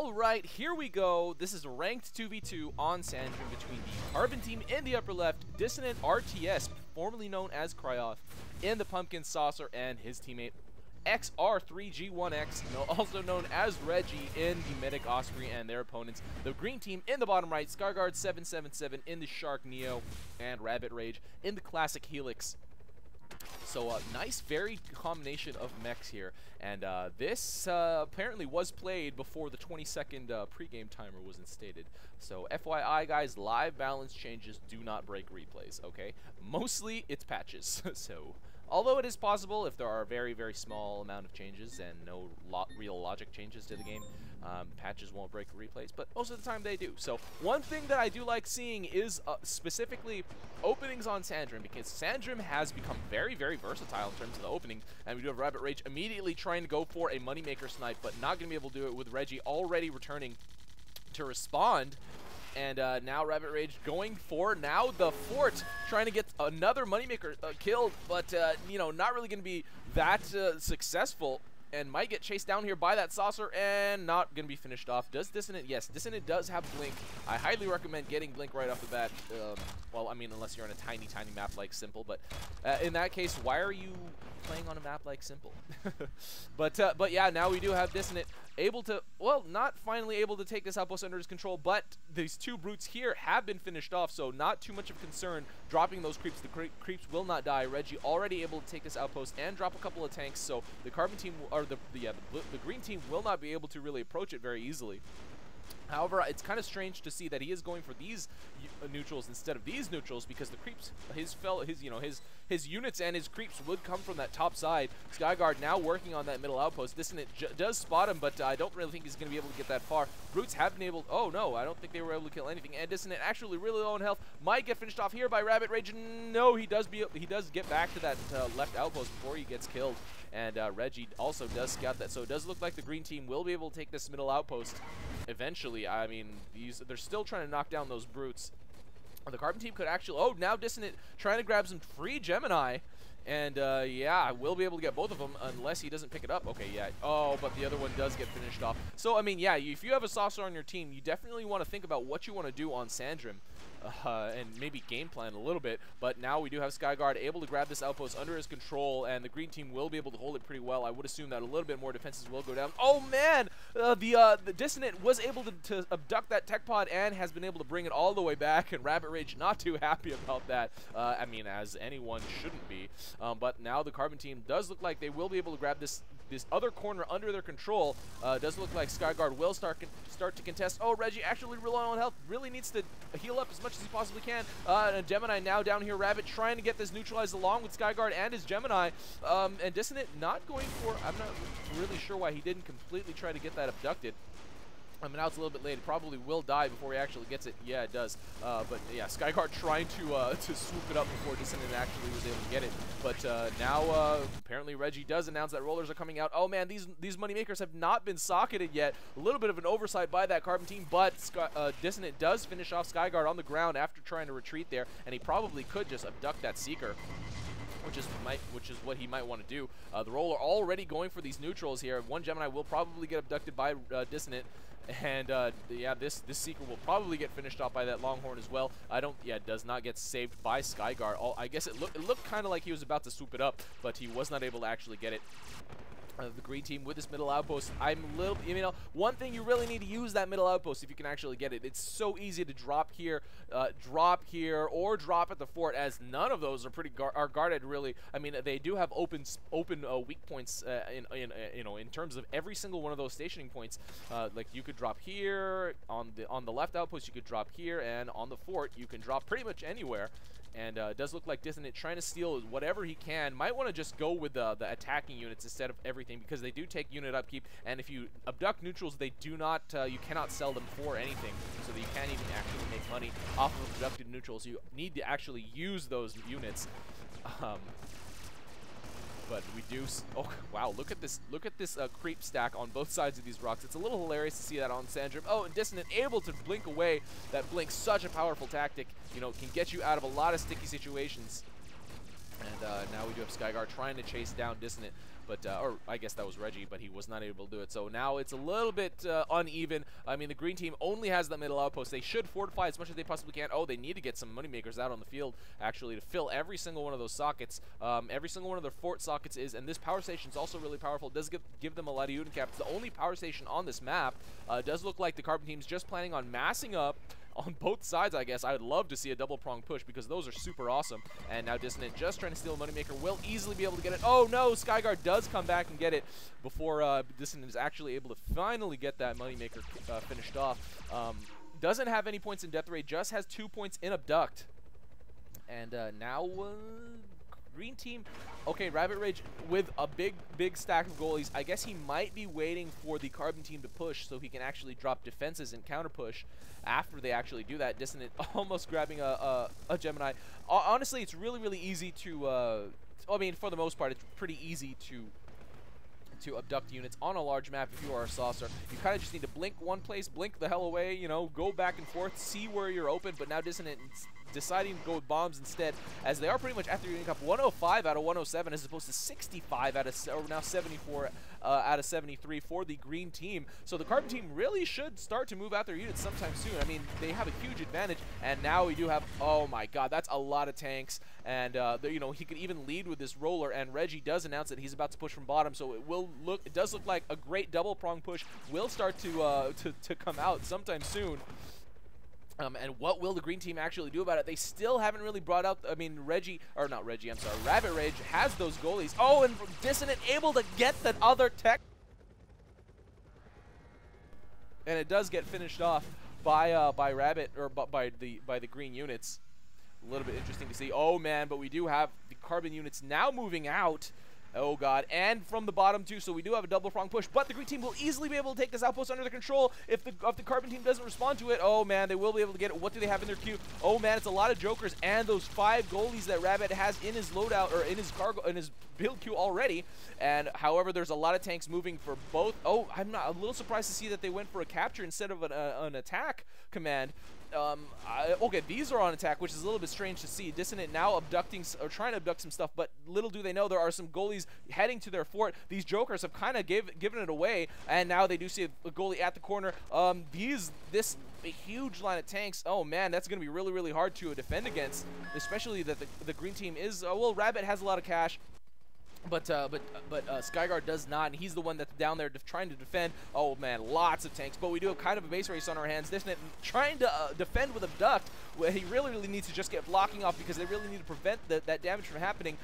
All right, here we go. This is a ranked 2v2 on Sandrim between the Carbon team in the upper left, DissonantRTS, formerly known as Kryoth, in the Pumpkin Saucer, and his teammate xR3GIx, also known as Reggie, in the Medic Osprey, and their opponents, the green team in the bottom right, SkyGuard777 in the Shark Neo, and rabbitrage in the Classic Helix. So nice varied combination of mechs here, and this apparently was played before the 20-second pregame timer was instated. So FYI guys, live balance changes do not break replays, okay? Mostly it's patches. So although it is possible if there are a very, very small amount of changes and no real logic changes to the game, patches won't break replays, but most of the time they do. So one thing that I do like seeing is specifically openings on Sandrim, because Sandrim has become very, very versatile in terms of the opening, and we do have rabbitrage immediately trying to go for a moneymaker snipe, but not going to be able to do it with Reggie already returning to respond. And now rabbitrage going for now the fort, trying to get another moneymaker killed, but you know, not really going to be that successful, and might get chased down here by that saucer and not going to be finished off. Does Dissonant? Yes, Dissonant does have Blink. I highly recommend getting Blink right off the bat. Well, I mean, unless you're on a tiny, tiny map like Simple, but in that case, why are you playing on a map like Simple? But yeah, now we do have Dissonant able to, well, not finally able to take this outpost under his control, but these two brutes here have been finished off, so not too much of concern dropping those creeps. The creeps will not die. Reggie already able to take this outpost and drop a couple of tanks, so the Carbon team, or the green team, will not be able to really approach it very easily. However, it's kind of strange to see that he is going for these neutrals instead of these neutrals, because the creeps, his units and his creeps would come from that top side. SkyGuard now working on that middle outpost. Dissonant does spot him, but I don't really think he's going to be able to get that far. Brutes have been able, oh no, I don't think they were able to kill anything. And Dissonant actually really low on health, might get finished off here by rabbitrage. No, he does get back to that left outpost before he gets killed. And Reggie also does scout that, so it does look like the green team will be able to take this middle outpost eventually. I mean, they're still trying to knock down those brutes. The Carbon team could actually, oh, now Dissonant trying to grab some free Gemini. And yeah, I will be able to get both of them unless he doesn't pick it up. Okay, yeah. Oh, but the other one does get finished off. So, I mean, yeah, if you have a saucer on your team, you definitely want to think about what you want to do on Sandrim. And maybe game plan a little bit, but now we do have SkyGuard able to grab this outpost under his control, and the green team will be able to hold it pretty well. I would assume that a little bit more defenses will go down. Oh man, the Dissonant was able to abduct that tech pod and has been able to bring it all the way back, and rabbitrage not too happy about that. I mean, as anyone shouldn't be. But now the Carbon team does look like they will be able to grab this other corner under their control. Does look like SkyGuard will start to contest. Oh, Reggie actually really low on health, really needs to heal up as much as he possibly can. And Gemini now down here, Rabbit trying to get this neutralized along with SkyGuard and his Gemini. And Dissonant not going for, I'm not really sure why he didn't completely try to get that abducted. I mean, now it's a little bit late. It probably will die before he actually gets it. Yeah, it does. But yeah, SkyGuard trying to swoop it up before Dissonant actually was able to get it. But now apparently Reggie does announce that rollers are coming out. Oh man, these moneymakers have not been socketed yet. A little bit of an oversight by that Carbon team, but Dissonant does finish off SkyGuard on the ground after trying to retreat there, and he probably could just abduct that Seeker, which is what he might want to do. The roller already going for these neutrals here. One Gemini will probably get abducted by Dissonant. And yeah, this Seeker will probably get finished off by that Longhorn as well. Does not get saved by SkyGuard. I guess it looked kind of like he was about to swoop it up, but he was not able to actually get it. The green team with this middle outpost, one thing, you really need to use that middle outpost if you can actually get it. It's so easy to drop here, or drop at the fort, as none of those are guarded really. I mean, they do have open weak points in terms of every single one of those stationing points. Like you could drop here on the left outpost, you could drop here, and on the fort you can drop pretty much anywhere. And it does look like Dissonant trying to steal whatever he can. Might want to just go with the attacking units instead of everything, because they do take unit upkeep. And if you abduct neutrals, they do not, you cannot sell them for anything, so that you can't even actually make money off of abducted neutrals. You need to actually use those units. But we do. Oh wow! Look at this creep stack on both sides of these rocks. It's a little hilarious to see that on Sandrim. Oh, and Dissonant able to blink away. That blink, such a powerful tactic. You know, can get you out of a lot of sticky situations. And now we do have SkyGuard trying to chase down Dissonant. but or I guess that was Reggie, but he was not able to do it. So now it's a little bit uneven. I mean, the green team only has the middle outpost. They should fortify as much as they possibly can. Oh, they need to get some moneymakers out on the field, actually, to fill every single one of those sockets. Every single one of their fort sockets is, and this power station is also really powerful. It does give them a lot of unit cap. It's the only power station on this map. Does look like the Carbon team's just planning on massing up on both sides, I guess. I would love to see a double prong push because those are super awesome. And now Dissonant just trying to steal a moneymaker, will easily be able to get it. Oh no, SkyGuard does come back and get it before Dissonant is actually able to finally get that moneymaker finished off. Doesn't have any points in Death Ray, just has 2 points in Abduct. And now green team, okay, Rabbit Rage with a big stack of goalies. I guess he might be waiting for the Carbon team to push so he can actually drop defenses and counter push after they actually do that. Dissonant almost grabbing a Gemini. Honestly, it's really easy to, I mean, for the most part, it's pretty easy to abduct units on a large map if you are a saucer. You kind of just need to blink one place, blink the hell away, you know, go back and forth, see where you're open. But now Dissonant deciding to go with bombs instead, as they are pretty much after unit cap 105 out of 107 as opposed to 65 out of, or now 74 out of 73 for the green team. So the Carbon team really should start to move out their units sometime soon. I mean, they have a huge advantage, and now we do have, oh my god, that's a lot of tanks. And you know, he could even lead with this roller, and Reggie does announce that he's about to push from bottom, so it does look like a great double prong push will start to come out sometime soon. And what will the green team actually do about it? They still haven't really brought out, I mean, Rabbit Rage has those goalies. Oh, and Dissonant able to get the other tech. And it does get finished off by Rabbit, or by the green units. A little bit interesting to see. Oh man, but we do have the Carbon units now moving out. Oh god, and from the bottom too, so we do have a double prong push, but the green team will easily be able to take this outpost under their control if the Carbon team doesn't respond to it. Oh man, they will be able to get it. What do they have in their queue? Oh man, it's a lot of jokers and those 5 goalies that Rabbit has in his loadout, or in his cargo, in his build queue already. And however, there's a lot of tanks moving for both. Oh, I'm not a little surprised to see that they went for a capture instead of an attack command. Okay, these are on attack, which is a little bit strange to see. Dissonant now abducting, or trying to abduct some stuff, but little do they know there are some goalies heading to their fort. These jokers have kind of given it away, and now they do see a goalie at the corner. This huge line of tanks, oh man, that's going to be really hard to defend against, especially that the green team is, well, Rabbit has a lot of cash. But SkyGuard does not, and he's the one that's down there trying to defend. Oh man, lots of tanks, but we do have kind of a base race on our hands. Dissonant trying to defend with Abduct, where he really needs to just get blocking off because they really need to prevent that damage from happening.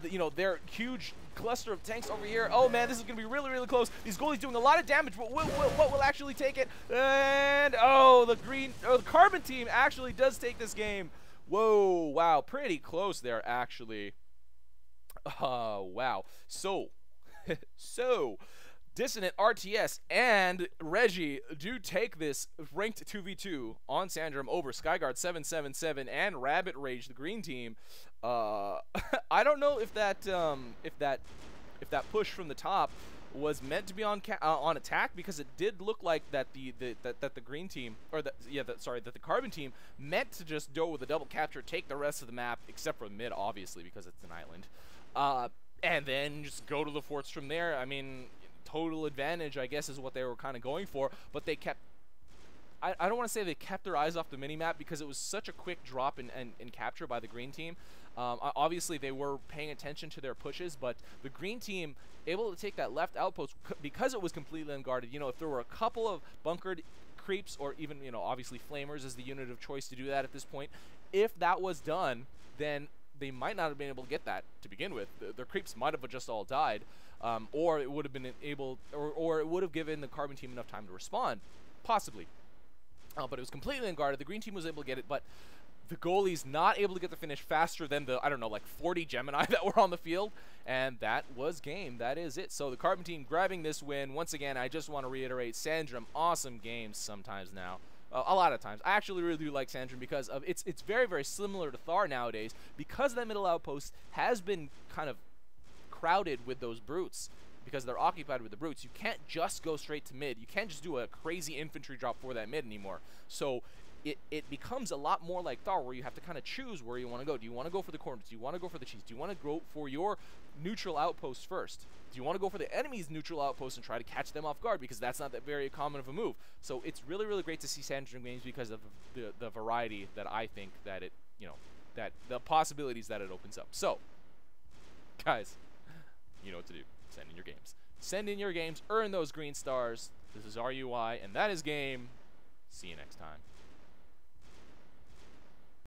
You know, their huge cluster of tanks over here. Oh man, this is going to be really close. These goalies doing a lot of damage, but what will actually take it? And oh, the Carbon team actually does take this game. Whoa, wow, pretty close there actually. Wow. So DissonantRTS and Reggie do take this ranked 2v2 on Sandrim over SkyGuard777 and Rabbit Rage, the green team. I don't know if that push from the top was meant to be on attack, because it did look like that the green team, or that the Carbon team meant to just go with a double capture, take the rest of the map except for mid, obviously, because it's an island. And then just go to the forts from there. I mean, total advantage, I guess, is what they were kind of going for. But they kept, I don't want to say they kept their eyes off the minimap, because it was such a quick drop in capture by the green team. Obviously, they were paying attention to their pushes, but the green team able to take that left outpost because it was completely unguarded. You know, if there were a couple of bunkered creeps, or even, you know, obviously flamers is the unit of choice to do that at this point. If that was done, then they might not have been able to get that to begin with. Their creeps might have just all died, or it would have been able, or it would have given the Carbon team enough time to respond, possibly. But it was completely unguarded. The green team was able to get it, but the goalie's not able to get the finish faster than the, I don't know, like 40 Gemini that were on the field, and that was game. That is it. So the Carbon team grabbing this win. Once again, I just want to reiterate, Sandrim, awesome games sometimes now. A lot of times. I actually really do like Sandrim because of it's very similar to Thar nowadays, because that middle outpost has been kind of crowded with those brutes, because they're occupied with the brutes. You can't just go straight to mid. You can't just do a crazy infantry drop for that mid anymore. So it becomes a lot more like Thar, where you have to kind of choose where you want to go. Do you want to go for the corners? Do you want to go for the cheese? Do you want to go for your neutral outpost first? Do you want to go for the enemy's neutral outpost and try to catch them off guard, because that's not that very common of a move? So it's really, really great to see Sandrim games because of the variety that I think that it, you know, that the possibilities that it opens up. So, guys, you know what to do. Send in your games. Send in your games. Earn those green stars. This is RUI, and that is game. See you next time.